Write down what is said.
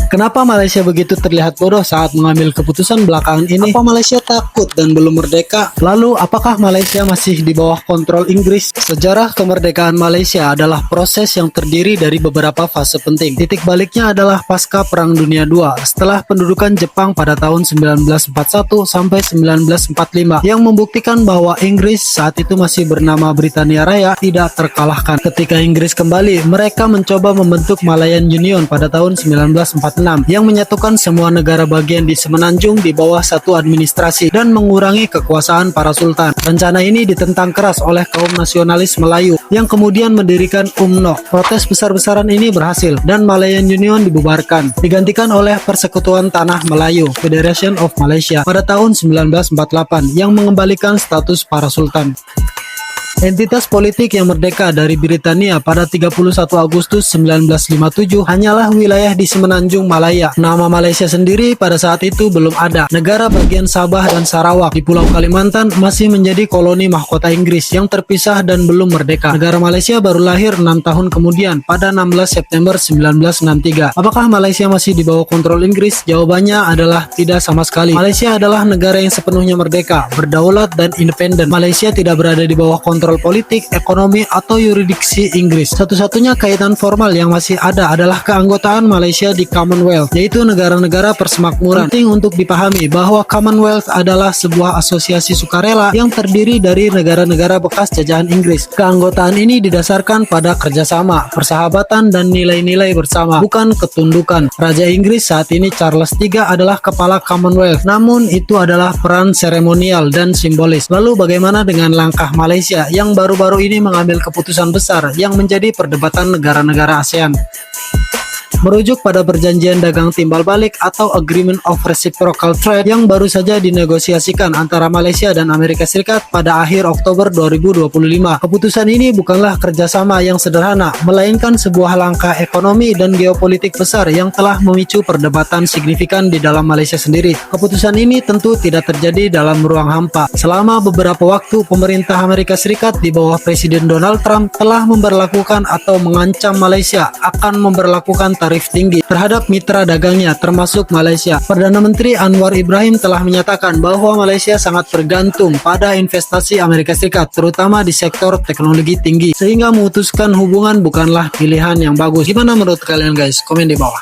Kenapa Malaysia begitu terlihat bodoh saat mengambil keputusan belakangan ini? Apa Malaysia takut dan belum merdeka? Lalu, apakah Malaysia masih di bawah kontrol Inggris? Sejarah kemerdekaan Malaysia adalah proses yang terdiri dari beberapa fase penting. Titik baliknya adalah pasca Perang Dunia II, setelah pendudukan Jepang pada tahun 1941 sampai 1945, yang membuktikan bahwa Inggris saat itu masih bernama Britania Raya tidak terkalahkan. Ketika Inggris kembali, mereka mencoba membentuk Malayan Union pada tahun 1946 yang menyatukan semua negara bagian di Semenanjung di bawah satu administrasi dan mengurangi kekuasaan para sultan. Rencana ini ditentang keras oleh kaum nasionalis Melayu yang kemudian mendirikan UMNO. Protes besar-besaran ini berhasil dan Malayan Union dibubarkan, digantikan oleh Persekutuan Tanah Melayu Federation of Malaysia pada tahun 1948 yang mengembalikan status para sultan. Entitas politik yang merdeka dari Britania pada 31 Agustus 1957 hanyalah wilayah di Semenanjung Malaya. Nama Malaysia sendiri pada saat itu belum ada. Negara bagian Sabah dan Sarawak di Pulau Kalimantan masih menjadi koloni mahkota Inggris yang terpisah dan belum merdeka. Negara Malaysia baru lahir 6 tahun kemudian pada 16 September 1963. Apakah Malaysia masih di bawah kontrol Inggris? Jawabannya adalah tidak sama sekali. Malaysia adalah negara yang sepenuhnya merdeka, berdaulat dan independen. Malaysia tidak berada di bawah kontrol politik, ekonomi, atau yurisdiksi Inggris. Satu-satunya kaitan formal yang masih ada adalah keanggotaan Malaysia di Commonwealth, yaitu negara-negara persemakmuran. Penting untuk dipahami bahwa Commonwealth adalah sebuah asosiasi sukarela yang terdiri dari negara-negara bekas jajahan Inggris. Keanggotaan ini didasarkan pada kerjasama, persahabatan, dan nilai-nilai bersama, bukan ketundukan. Raja Inggris saat ini Charles III adalah kepala Commonwealth, namun itu adalah peran seremonial dan simbolis. Lalu bagaimana dengan langkah Malaysia yang baru-baru ini mengambil keputusan besar yang menjadi perdebatan negara-negara ASEAN? Merujuk pada perjanjian dagang timbal balik atau Agreement of Reciprocal Trade yang baru saja dinegosiasikan antara Malaysia dan Amerika Serikat pada akhir Oktober 2025. Keputusan ini bukanlah kerjasama yang sederhana, melainkan sebuah langkah ekonomi dan geopolitik besar yang telah memicu perdebatan signifikan di dalam Malaysia sendiri. Keputusan ini tentu tidak terjadi dalam ruang hampa. Selama beberapa waktu, pemerintah Amerika Serikat di bawah Presiden Donald Trump telah memberlakukan atau mengancam Malaysia akan memberlakukan tarif tinggi terhadap mitra dagangnya termasuk Malaysia. Perdana Menteri Anwar Ibrahim telah menyatakan bahwa Malaysia sangat bergantung pada investasi Amerika Serikat, terutama di sektor teknologi tinggi, sehingga memutuskan hubungan bukanlah pilihan yang bagus. Gimana menurut kalian guys? Komen di bawah.